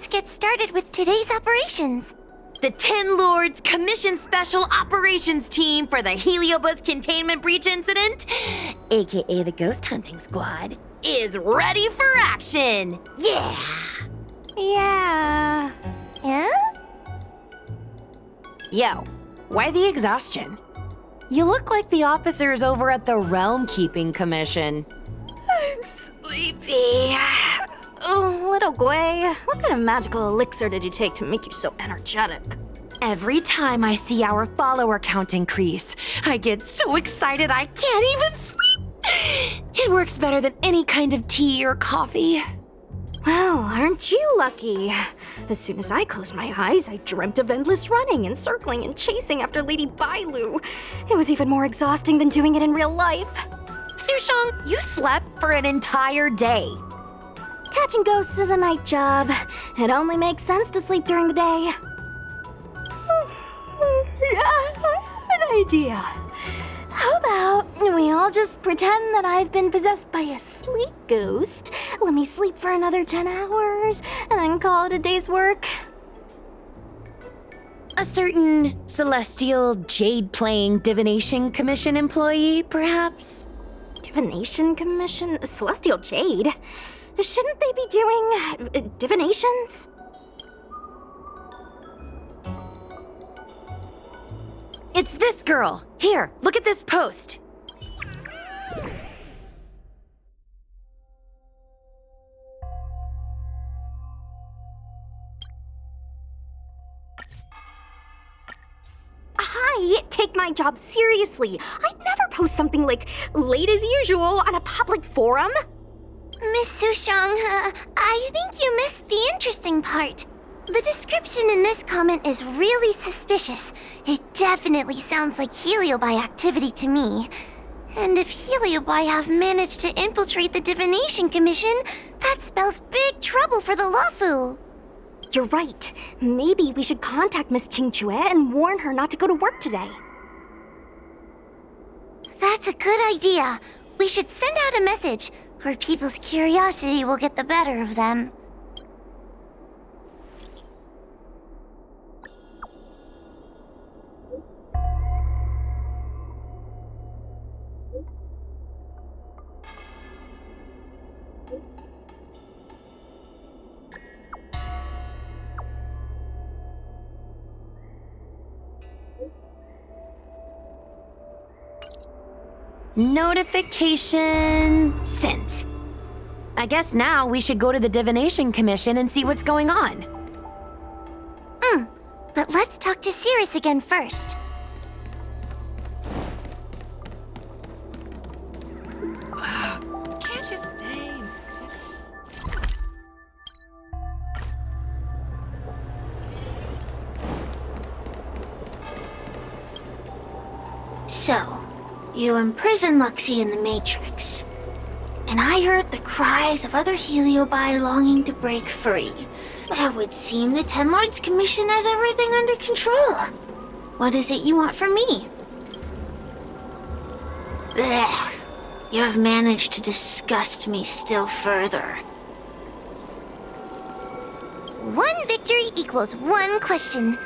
let's get started with today's operations. The Ten Lords Commission Special Operations Team for the Heliobus Containment Breach Incident, aka the Ghost Hunting Squad, is ready for action! Yeah! Yeah. Huh? Yo, why the exhaustion? You look like the officers over at the Realm Keeping Commission. I'm sleepy. Oh, little Gwei, what kind of magical elixir did you take to make you so energetic? Every time I see our follower count increase, I get so excited I can't even sleep. It works better than any kind of tea or coffee. Well, aren't you lucky? As soon as I closed my eyes, I dreamt of endless running and circling and chasing after Lady Bailu. It was even more exhausting than doing it in real life. Sushang, you slept for an entire day. Catching ghosts is a night job. It only makes sense to sleep during the day. I have an idea. How about we all just pretend that I've been possessed by a sleep ghost? Let me sleep for another 10 hours, and then call it a day's work. A certain celestial jade-playing divination commission employee, perhaps? Divination Commission? Celestial Jade? Shouldn't they be doing divinations? It's this girl. Here, look at this post. Hi, take my job seriously. I'd never post something like late as usual on a public forum. Miss Sushang, I think you missed the interesting part. The description in this comment is really suspicious. It definitely sounds like Heliobi activity to me. And if Heliobi have managed to infiltrate the Divination Commission, that spells big trouble for the Luofu. You're right. Maybe we should contact Miss Qingchue and warn her not to go to work today. That's a good idea. We should send out a message, or people's curiosity will get the better of them. Notification sent. I guess now we should go to the Divination Commission and see what's going on. But let's talk to Cirrus again first. Can't you stay? So, you imprisoned Luxie in the Matrix. And I heard the cries of other Heliobi longing to break free. It would seem the Ten Lords Commission has everything under control. What is it you want from me? Blech. You have managed to disgust me still further. One victory equals one question.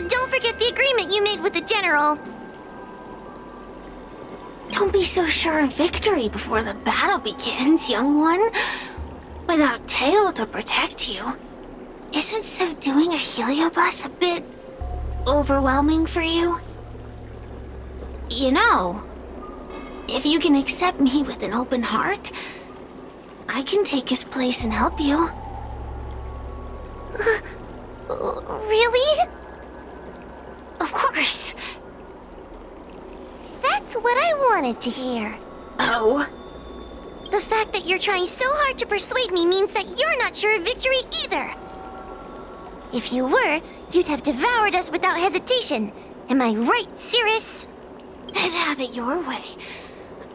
Don't forget the agreement you made with the General. Don't be so sure of victory before the battle begins, young one. Without Tail to protect you, isn't subduing a Heliobus a bit overwhelming for you? You know, if you can accept me with an open heart, I can take his place and help you. Really? Of course. That's what I wanted to hear. Oh? The fact that you're trying so hard to persuade me means that you're not sure of victory either. If you were, you'd have devoured us without hesitation. Am I right, Cirrus? Then have it your way.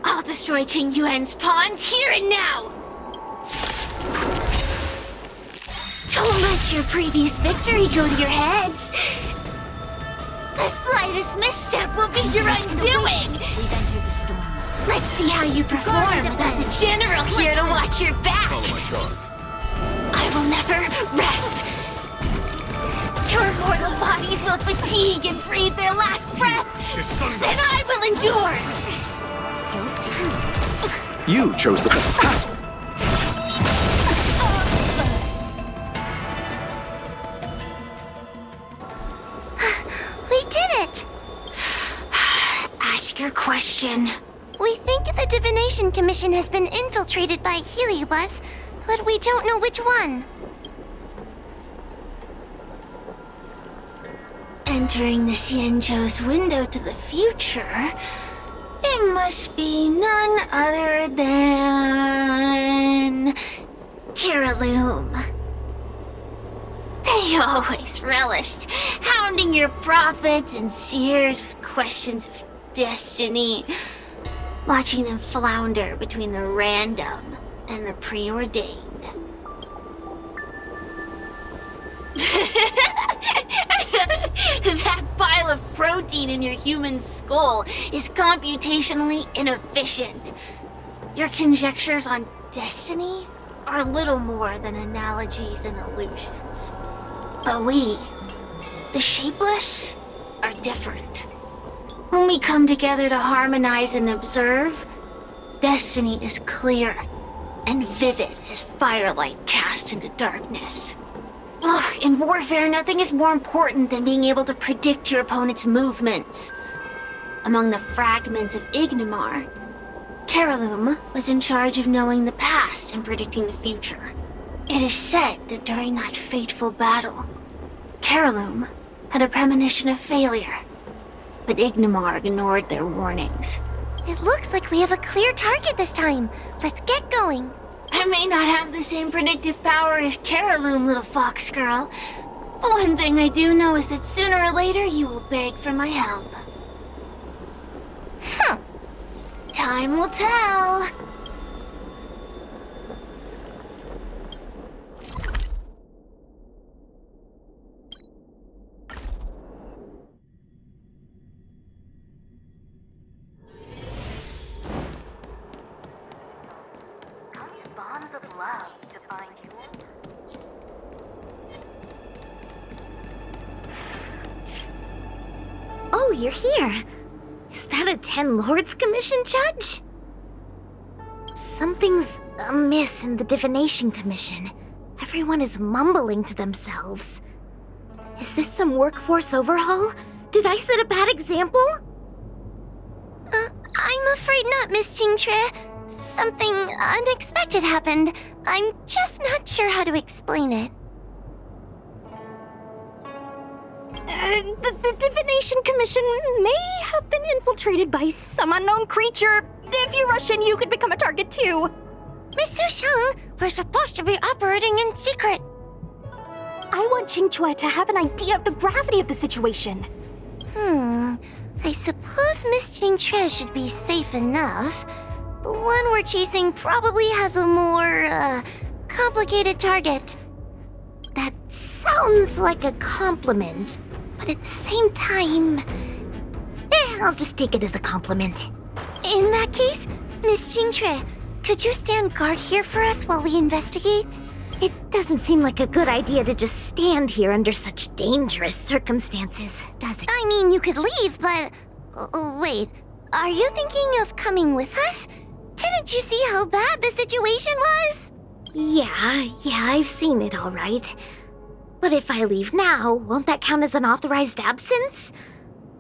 I'll destroy Qing Yuan's pawns here and now! Don't let your previous victory go to your heads. The slightest misstep will be your undoing! We've entered the storm. Let's see how you perform without the General here to watch your back! Follow my charge. I I will never rest. Your mortal bodies will fatigue and breathe their last breath, and I will endure. You chose the path. We did it! Ask your question. We think the Divination Commission has been infiltrated by a heliobus, but we don't know which one. Entering the Xianzhou's window to the future, it must be none other than Kiraloom. They always relished hounding your prophets and seers with questions of destiny, watching them flounder between the random and the preordained. That pile of protein in your human skull is computationally inefficient. Your conjectures on destiny are little more than analogies and illusions. But we, the shapeless, are different. When we come together to harmonize and observe, destiny is clear and vivid as firelight cast into darkness. Ugh, in warfare, nothing is more important than being able to predict your opponent's movements. Among the fragments of Ignimar, Kiraloom was in charge of knowing the past and predicting the future. It is said that during that fateful battle, Kiraloom had a premonition of failure, but Ignimar ignored their warnings. It looks like we have a clear target this time. Let's get going. I may not have the same predictive power as Kiraloom, little fox girl, but one thing I do know is that sooner or later you will beg for my help. Time will tell. Bonds of love to find you. Oh, you're here. Is that a 10 Lords Commission judge? Something's amiss in the Divination Commission. Everyone is mumbling to themselves. Is this some workforce overhaul? Did I set a bad example? I'm afraid not, Miss Jingtre. Something unexpected happened. I'm just not sure how to explain it. The Divination Commission may have been infiltrated by some unknown creature. If you rush in, you could become a target too. Miss Suxiang, we're supposed to be operating in secret. I want Qingque to have an idea of the gravity of the situation. I suppose Miss Jingtre should be safe enough. The one we're chasing probably has a more, complicated target. That sounds like a compliment, but at the same time... I'll just take it as a compliment. In that case, Miss Jingtre, could you stand guard here for us while we investigate? It doesn't seem like a good idea to just stand here under such dangerous circumstances, does it? I mean, you could leave, but... wait, are you thinking of coming with us? Didn't you see how bad the situation was? Yeah, I've seen it all right. But if I leave now, won't that count as an authorized absence?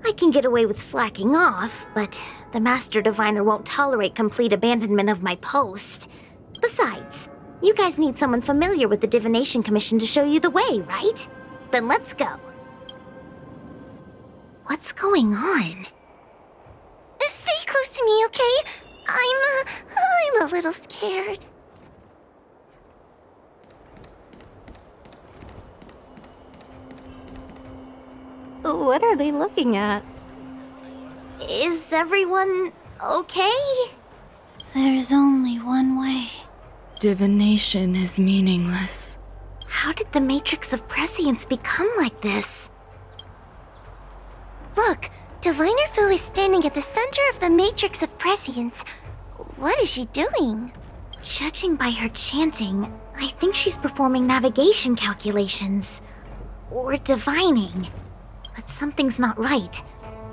I can get away with slacking off, but the Master Diviner won't tolerate complete abandonment of my post. Besides, you guys need someone familiar with the Divination Commission to show you the way, right? Then let's go. What's going on? Stay close to me, okay? I'm a little scared. What are they looking at? Is everyone okay? There's only one way. Divination is meaningless. How did the Matrix of Prescience become like this? Look, Diviner Fu is standing at the center of the Matrix of Prescience. What is she doing? Judging by her chanting, I think she's performing navigation calculations. Or divining. But something's not right.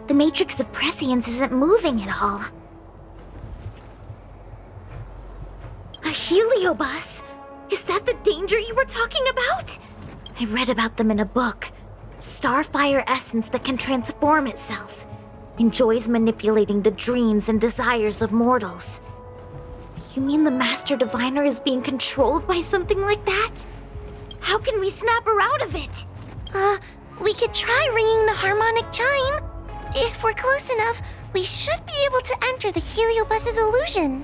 The matrix of prescience isn't moving at all. A heliobus? Is that the danger you were talking about? I read about them in a book. Starfire essence that can transform itself. Enjoys manipulating the dreams and desires of mortals. You mean the Master Diviner is being controlled by something like that? How can we snap her out of it? We could try ringing the harmonic chime. If we're close enough, we should be able to enter the heliobus's illusion.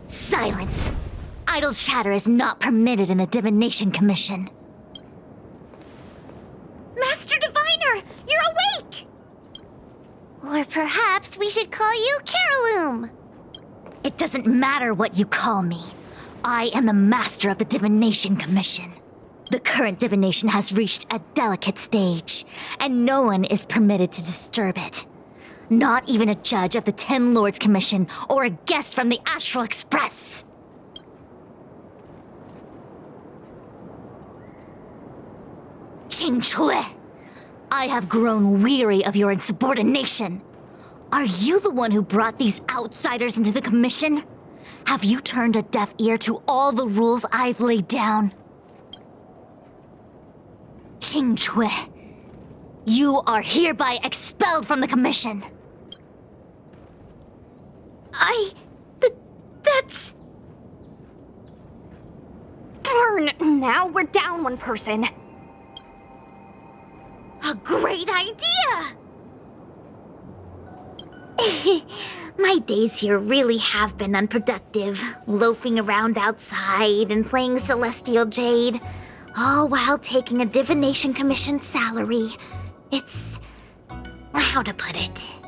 Silence! Idle chatter is not permitted in the Divination Commission. Master Diviner, you're awake! Or perhaps we should call you Caroloom. It doesn't matter what you call me. I am the master of the Divination Commission. The current divination has reached a delicate stage, and no one is permitted to disturb it. Not even a judge of the Ten Lords Commission or a guest from the Astral Express. Qing Chui, I have grown weary of your insubordination. Are you the one who brought these outsiders into the commission? Have you turned a deaf ear to all the rules I've laid down? Qing Chui, you are hereby expelled from the commission. That's... Darn, now we're down one person. A great idea! My days here really have been unproductive, loafing around outside and playing Celestial Jade, all while taking a Divination Commission salary. It's... how to put it?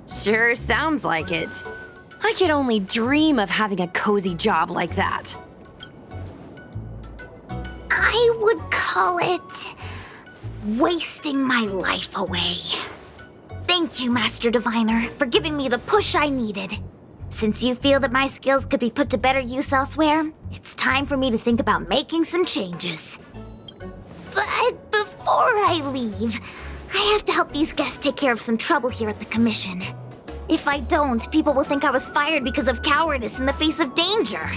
Sure sounds like it. I could only dream of having a cozy job like that. I would call it... wasting my life away. Thank you, Master Diviner, for giving me the push I needed. Since you feel that my skills could be put to better use elsewhere, it's time for me to think about making some changes. But before I leave, I have to help these guests take care of some trouble here at the Commission. If I don't, people will think I was fired because of cowardice in the face of danger.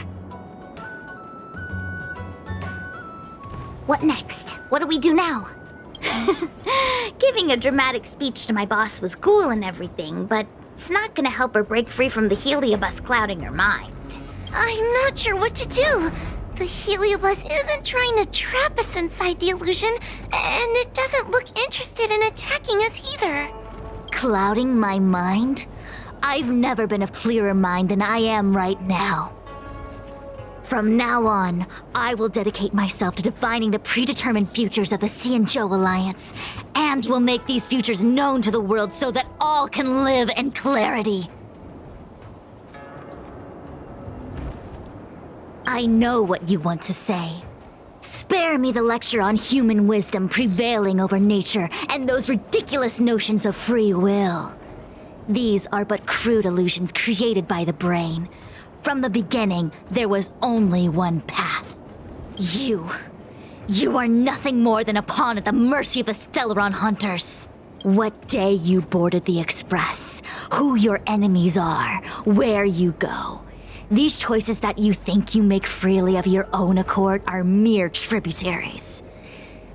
What next? What do we do now? Giving a dramatic speech to my boss was cool and everything, but it's not gonna help her break free from the heliobus clouding her mind. I'm not sure what to do. The heliobus isn't trying to trap us inside the illusion, and it doesn't look interested in attacking us either. Clouding my mind? I've never been of clearer mind than I am right now. From now on, I will dedicate myself to defining the predetermined futures of the Xianzhou Alliance, and will make these futures known to the world so that all can live in clarity. I know what you want to say. Spare me the lecture on human wisdom prevailing over nature and those ridiculous notions of free will. These are but crude illusions created by the brain. From the beginning, there was only one path. You are nothing more than a pawn at the mercy of the Stellaron hunters. What day you boarded the Express, who your enemies are, where you go. These choices that you think you make freely of your own accord are mere tributaries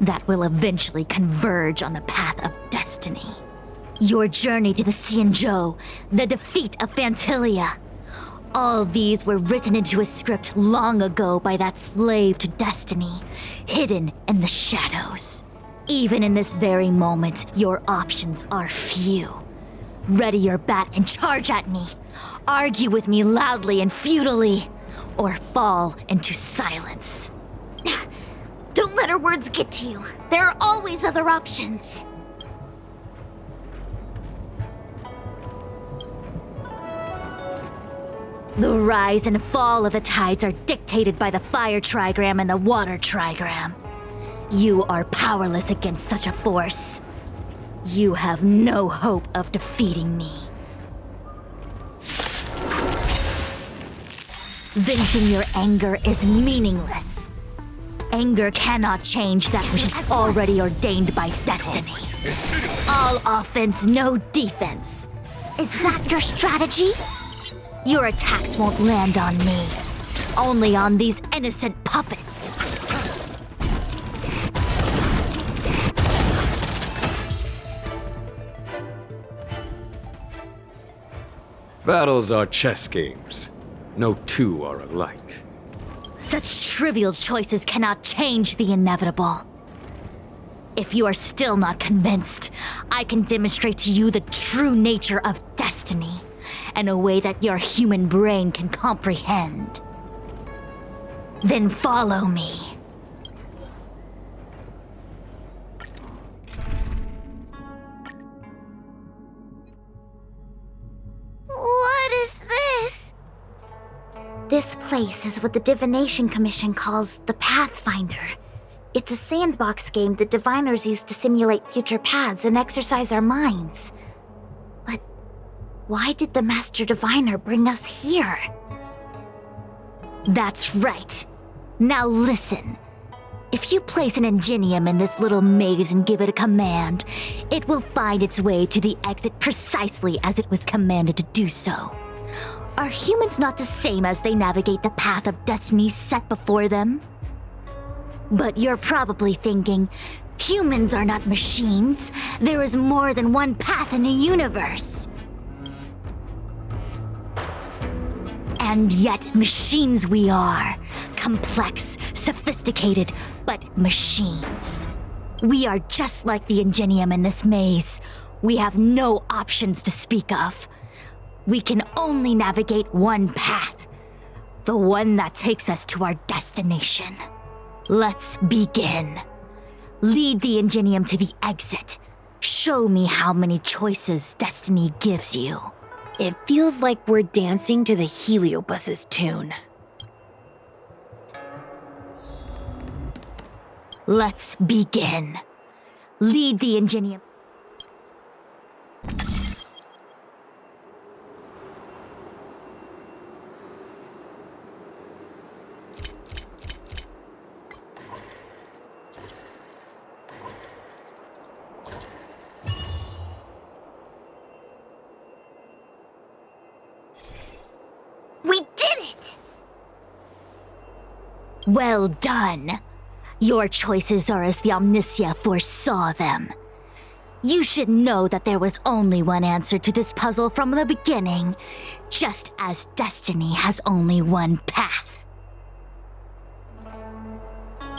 that will eventually converge on the path of destiny. Your journey to the Xianzhou, the defeat of Phantilia. All these were written into a script long ago by that slave to destiny, hidden in the shadows. Even in this very moment, your options are few. Ready your bat and charge at me. Argue with me loudly and futilely, or fall into silence. Don't let her words get to you. There are always other options. The rise and fall of the tides are dictated by the fire trigram and the water trigram. You are powerless against such a force. You have no hope of defeating me. Venting your anger is meaningless. Anger cannot change that which is already ordained by destiny. All offense, no defense. Is that your strategy? Your attacks won't land on me, only on these innocent puppets. Battles are chess games. No two are alike. Such trivial choices cannot change the inevitable. If you are still not convinced, I can demonstrate to you the true nature of destiny in a way that your human brain can comprehend. Then follow me. What is this? This place is what the Divination Commission calls the Pathfinder. It's a sandbox game that diviners use to simulate future paths and exercise our minds. But why did the Master Diviner bring us here? That's right. Now listen. If you place an ingenium in this little maze and give it a command, it will find its way to the exit precisely as it was commanded to do so. Are humans not the same as they navigate the path of destiny set before them? But you're probably thinking, humans are not machines. There is more than one path in the universe. And yet, machines we are. Complex, sophisticated, but machines. We are just like the ingenium in this maze. We have no options to speak of. We can only navigate one path. The one that takes us to our destination. Let's begin. Lead the ingenium to the exit. Show me how many choices destiny gives you. It feels like we're dancing to the Heliobus's tune. Let's begin. Lead the ingenium. We did it! Well done. Your choices are as the Omniscia foresaw them. You should know that there was only one answer to this puzzle from the beginning, just as destiny has only one path.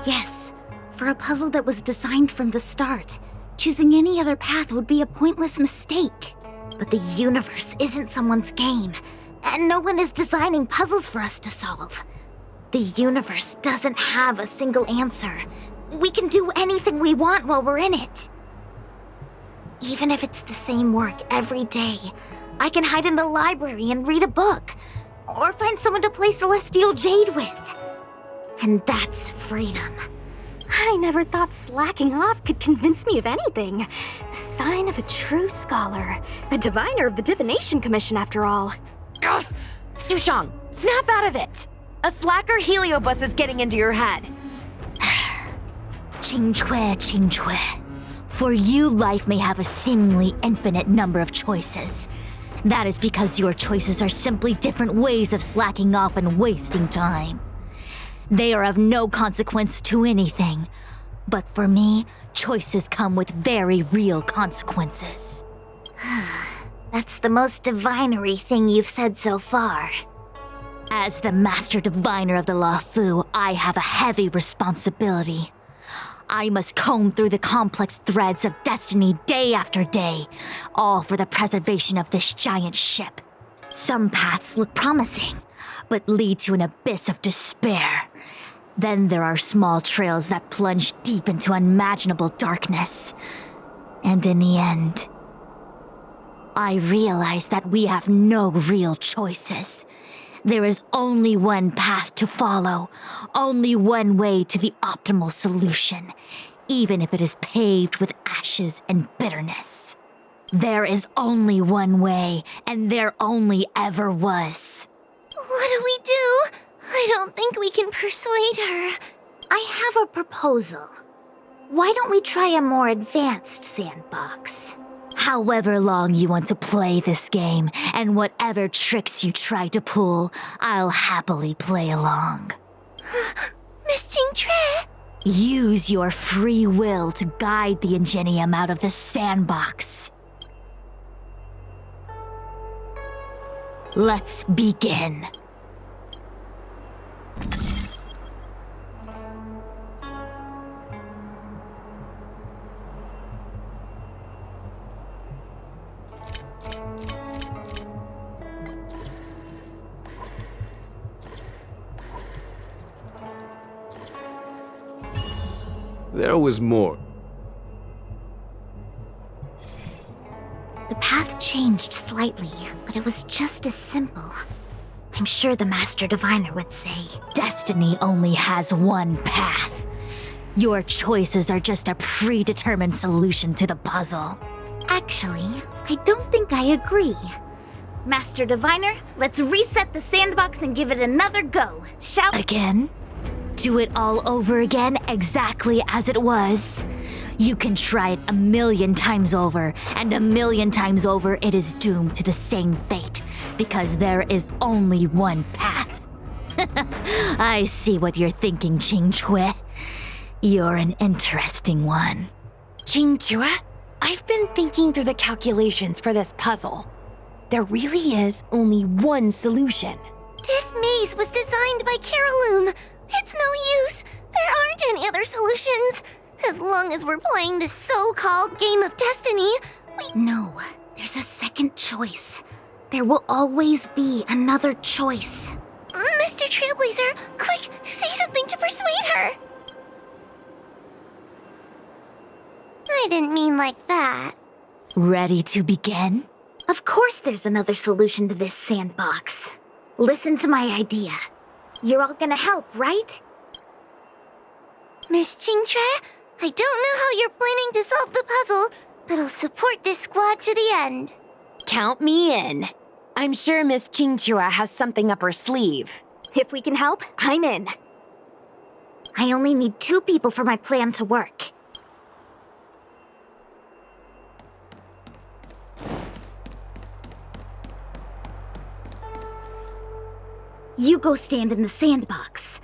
Yes, for a puzzle that was designed from the start, choosing any other path would be a pointless mistake. But the universe isn't someone's game, and no one is designing puzzles for us to solve. The universe doesn't have a single answer. We can do anything we want while we're in it. Even if it's the same work every day, I can hide in the library and read a book, or find someone to play Celestial Jade with. And that's freedom. I never thought slacking off could convince me of anything. Sign of a true scholar. A diviner of the Divination Commission, after all. Ugh! Sushang, snap out of it! A slacker Heliobus is getting into your head. Qingque. For you, life may have a seemingly infinite number of choices. That is because your choices are simply different ways of slacking off and wasting time. They are of no consequence to anything. But for me, choices come with very real consequences. That's the most divinery thing you've said so far. As the Master Diviner of the Luofu, I have a heavy responsibility. I must comb through the complex threads of destiny day after day, all for the preservation of this giant ship. Some paths look promising, but lead to an abyss of despair. Then there are small trails that plunge deep into unimaginable darkness. And in the end, I realize that we have no real choices. There is only one path to follow, only one way to the optimal solution, even if it is paved with ashes and bitterness. There is only one way, and there only ever was. What do we do? I don't think we can persuade her. I have a proposal. Why don't we try a more advanced sandbox? However long you want to play this game, and whatever tricks you try to pull, I'll happily play along. Miss Jingtre! Use your free will to guide the Ingenium out of the sandbox. Let's begin. There was more. The path changed slightly, but it was just as simple. I'm sure the Master Diviner would say. Destiny only has one path. Your choices are just a predetermined solution to the puzzle. Actually, I don't think I agree. Master Diviner, let's reset the sandbox and give it another go, shall we? Again? Do it all over again, exactly as it was. You can try it 1,000,000 times over, and 1,000,000 times over it is doomed to the same fate, because there is only one path. I see what you're thinking, Qingchui. You're an interesting one. Qingchui, I've been thinking through the calculations for this puzzle. There really is only one solution. This maze was designed by Caroloom. It's no use. There aren't any other solutions. As long as we're playing this so-called game of destiny, No, there's a second choice. There will always be another choice. Mr. Trailblazer, quick, say something to persuade her. I didn't mean like that. Ready to begin? Of course there's another solution to this sandbox. Listen to my idea. You're all gonna help, right? Miss Qingtre, I don't know how you're planning to solve the puzzle, but I'll support this squad to the end. Count me in. I'm sure Miss Qingchui has something up her sleeve. If we can help, I'm in. I only need 2 people for my plan to work. You go stand in the sandbox.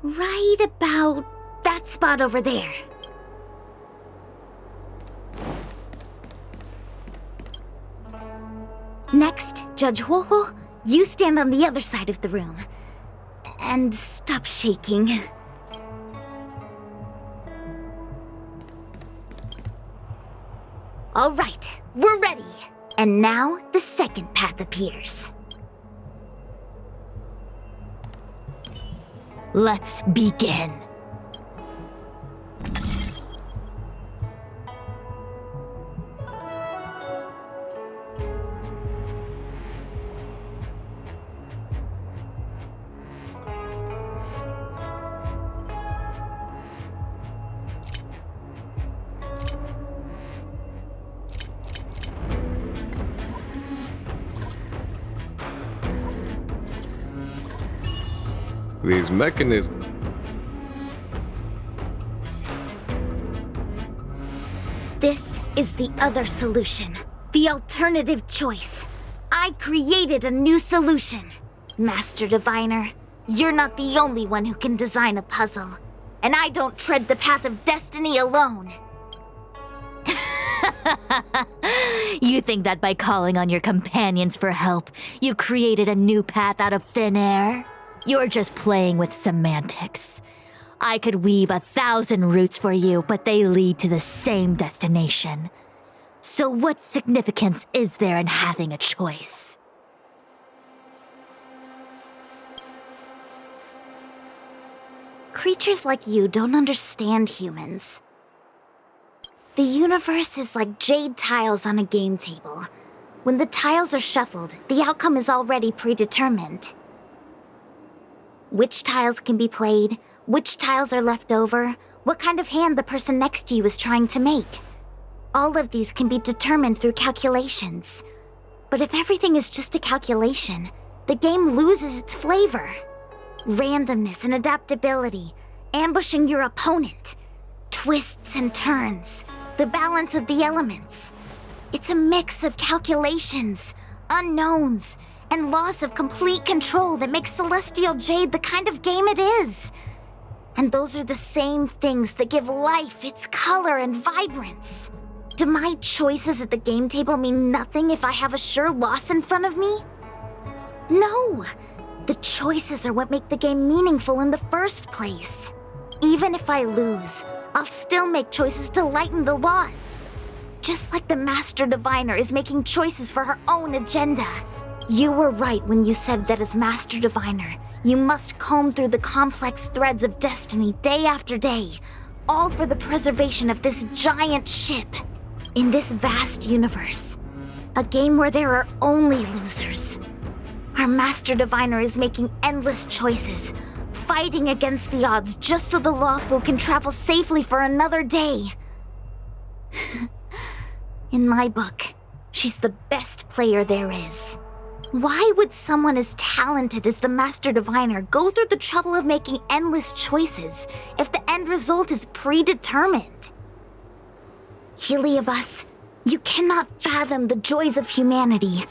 Right about that spot over there. Next, Judge Huohuo, you stand on the other side of the room. And stop shaking. All right, we're ready. And now the second path appears. Let's begin. These mechanisms. This is the other solution. The alternative choice. I created a new solution. Master Diviner, you're not the only one who can design a puzzle. And I don't tread the path of destiny alone. You think that by calling on your companions for help, you created a new path out of thin air? You're just playing with semantics. I could weave 1,000 routes for you, but they lead to the same destination. So what significance is there in having a choice? Creatures like you don't understand humans. The universe is like jade tiles on a game table. When the tiles are shuffled, the outcome is already predetermined. Which tiles can be played, which tiles are left over, what kind of hand the person next to you is trying to make. All of these can be determined through calculations. But if everything is just a calculation, the game loses its flavor. Randomness and adaptability, ambushing your opponent, twists and turns, the balance of the elements. It's a mix of calculations, unknowns, and loss of complete control that makes Celestial Jade the kind of game it is. And those are the same things that give life its color and vibrance. Do my choices at the game table mean nothing if I have a sure loss in front of me? No! The choices are what make the game meaningful in the first place. Even if I lose, I'll still make choices to lighten the loss. Just like the Master Diviner is making choices for her own agenda. You were right when you said that as Master Diviner, you must comb through the complex threads of destiny day after day, all for the preservation of this giant ship. In this vast universe, a game where there are only losers. Our Master Diviner is making endless choices, fighting against the odds just so the lawful can travel safely for another day. In my book, she's the best player there is. Why would someone as talented as the Master Diviner go through the trouble of making endless choices if the end result is predetermined? Heliobus, you cannot fathom the joys of humanity.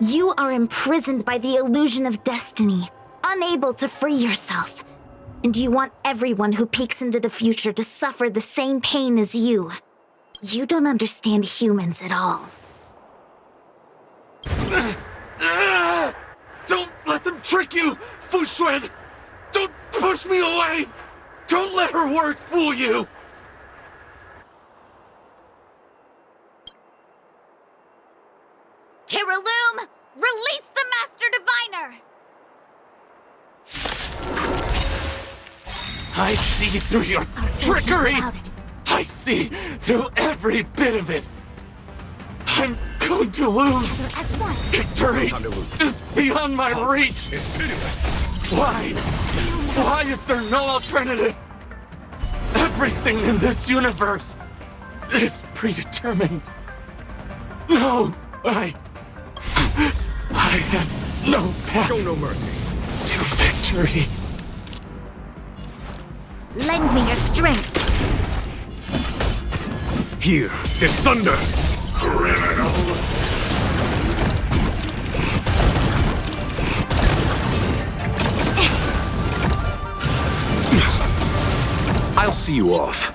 You are imprisoned by the illusion of destiny, unable to free yourself. And you want everyone who peeks into the future to suffer the same pain as you. You don't understand humans at all. Don't let them trick you, Fu Xuan! Don't push me away! Don't let her words fool you! Kiriloom, release the Master Diviner! I see through your trickery! I see through every bit of it! I'm going to lose! Victory is beyond my reach! It's pitiless. Why? Why is there no alternative? Everything in this universe is predetermined. No, I have no path. Show no mercy. To victory. Lend me your strength. Here is thunder. Criminal. I'll see you off.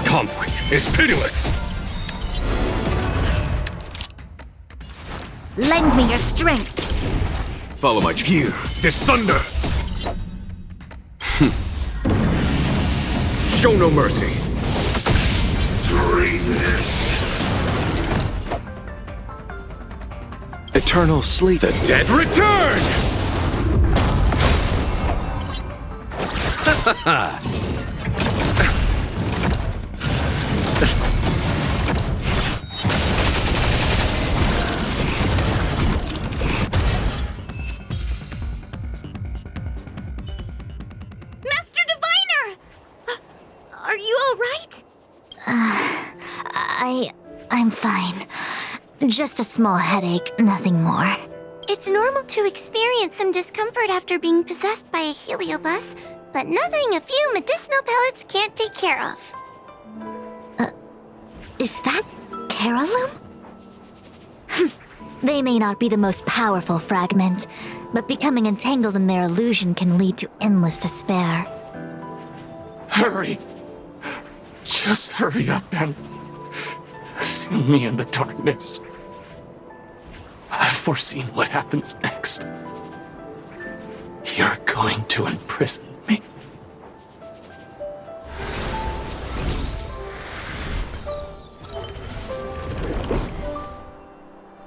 Conflict is pitiless. Lend me your strength. Follow my here. This thunder. Show no mercy. Treasonous. Eternal sleep. The dead return. Master Diviner! Are you all right? I'm fine. Just a small headache, nothing more. It's normal to experience some discomfort after being possessed by a heliobus, but nothing a few medicinal pellets can't take care of. Is that Kiriloom? They may not be the most powerful fragment, but becoming entangled in their illusion can lead to endless despair. Hurry. Just hurry up and seal me in the darkness. I've foreseen what happens next. You're going to imprison me.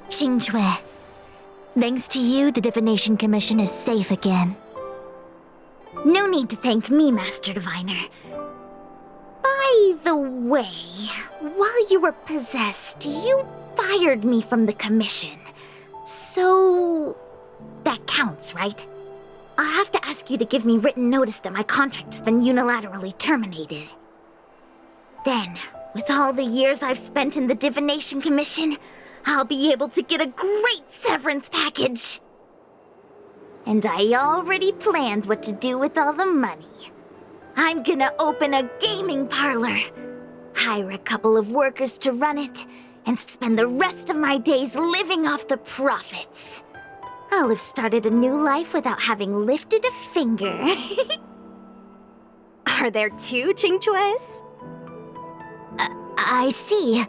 Xingque, Thanks to you, the Divination Commission is safe again. No need to thank me, Master Diviner. By the way, while you were possessed, you fired me from the commission. So... that counts, right? I'll have to ask you to give me written notice that my contract's been unilaterally terminated. Then, with all the years I've spent in the Divination Commission, I'll be able to get a great severance package. And I already planned what to do with all the money. I'm gonna open a gaming parlor, hire a couple of workers to run it, and spend the rest of my days living off the profits. I'll have started a new life without having lifted a finger. Are there two Qingques? I see.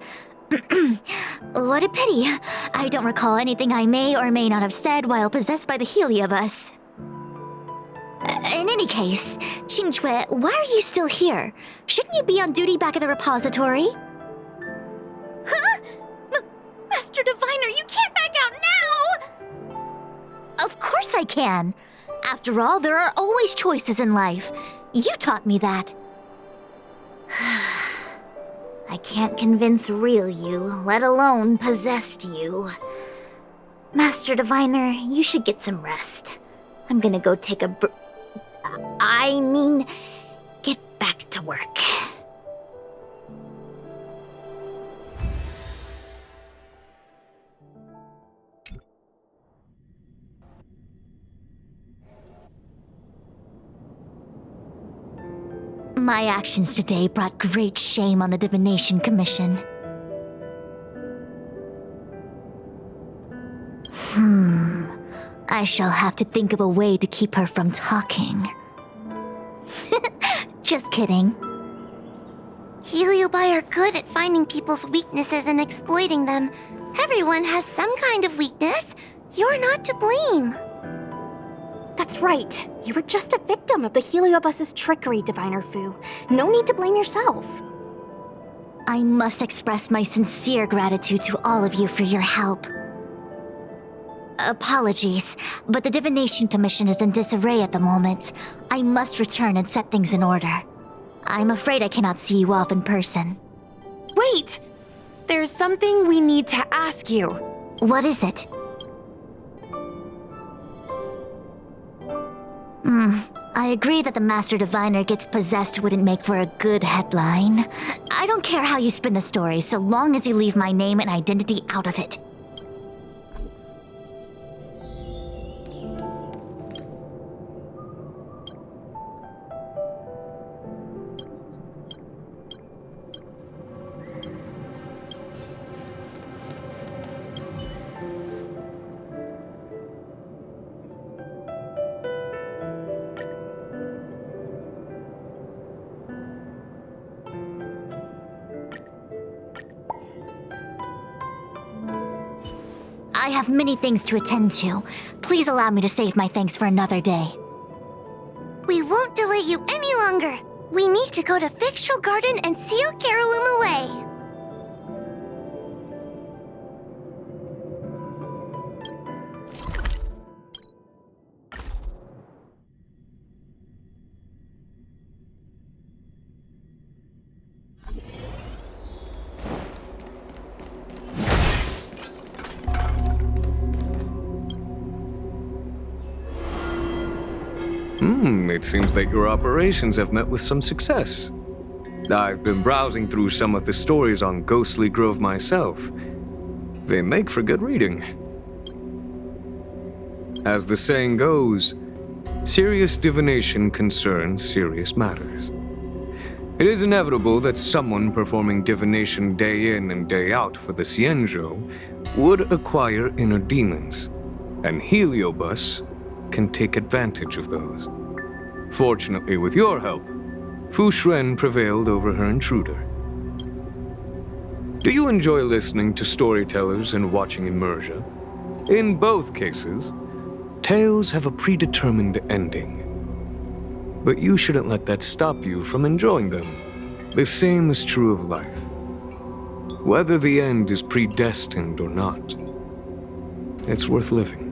What a pity. I don't recall anything I may or may not have said while possessed by the Heliobus. In any case, Qingque, why are you still here? Shouldn't you be on duty back at the repository? Huh? Master Diviner, you can't back out now! Of course I can. After all, there are always choices in life. You taught me that. I can't convince real you, let alone possessed you. Master Diviner, you should get some rest. I'm gonna go take a get back to work. My actions today brought great shame on the Divination Commission. I shall have to think of a way to keep her from talking. Just kidding. Heliobi are good at finding people's weaknesses and exploiting them. Everyone has some kind of weakness. You're not to blame. That's right. You were just a victim of the Heliobus's trickery, Diviner Fu. No need to blame yourself. I must express my sincere gratitude to all of you for your help. Apologies, but the Divination Commission is in disarray at the moment. I must return and set things in order. I'm afraid I cannot see you off in person. Wait! There's something we need to ask you. What is it? I agree that the Master Diviner gets possessed wouldn't make for a good headline. I don't care how you spin the story, so long as you leave my name and identity out of it. I have many things to attend to. Please allow me to save my thanks for another day. We won't delay you any longer. We need to go to Fictional Garden and seal Carolum away. It seems that your operations have met with some success. I've been browsing through some of the stories on Ghostly Grove myself. They make for good reading. As the saying goes, serious divination concerns serious matters. It is inevitable that someone performing divination day in and day out for the Xianzhou would acquire inner demons, and Heliobus can take advantage of those. Fortunately, with your help, Fu Shren prevailed over her intruder. Do you enjoy listening to storytellers and watching immersion? In both cases, tales have a predetermined ending. But you shouldn't let that stop you from enjoying them. The same is true of life. Whether the end is predestined or not, it's worth living.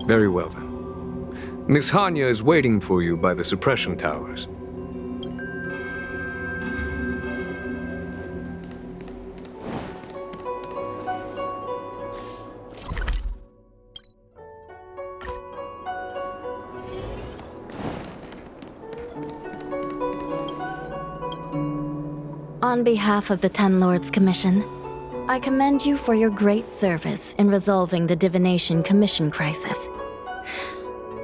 Very well then. Miss Hanya is waiting for you by the suppression towers. On behalf of the Ten Lords Commission, I commend you for your great service in resolving the Divination Commission crisis.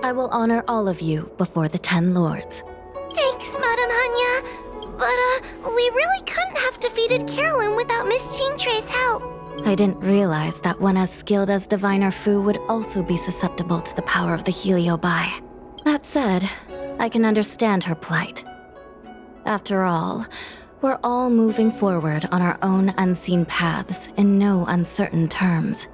I will honor all of you before the Ten Lords. Thanks, Madame Hanya. But, we really couldn't have defeated Carolyn without Miss Chingtre's help. I didn't realize that one as skilled as Diviner Fu would also be susceptible to the power of the Heliobi. That said, I can understand her plight. After all, we're all moving forward on our own unseen paths in no uncertain terms.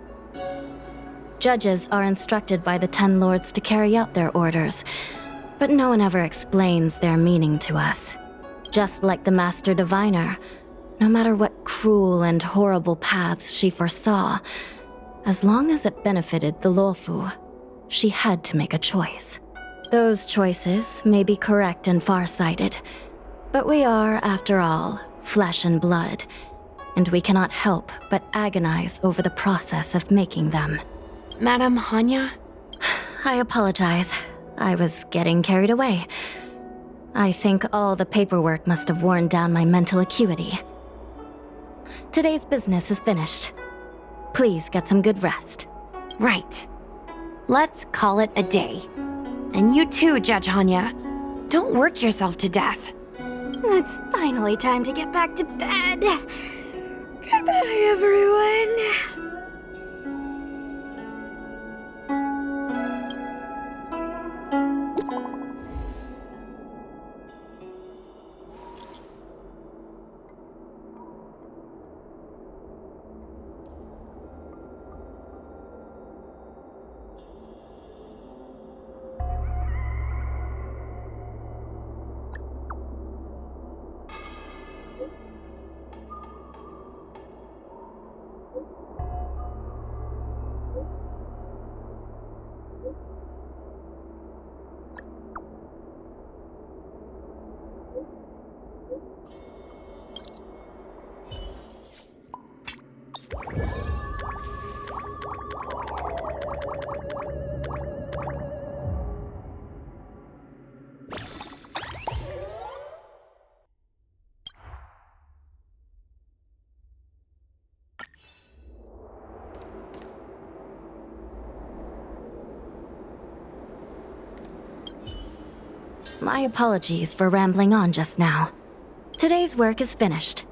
Judges are instructed by the Ten Lords to carry out their orders, but no one ever explains their meaning to us. Just like the Master Diviner, no matter what cruel and horrible paths she foresaw, as long as it benefited the Luofu, she had to make a choice. Those choices may be correct and far-sighted, but we are, after all, flesh and blood, and we cannot help but agonize over the process of making them. Madame Hanya? I apologize. I was getting carried away. I think all the paperwork must have worn down my mental acuity. Today's business is finished. Please get some good rest. Right. Let's call it a day. And you too, Judge Hanya. Don't work yourself to death. It's finally time to get back to bed. Goodbye, everyone. My apologies for rambling on just now. Today's work is finished.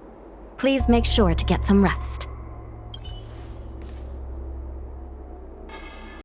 Please make sure to get some rest.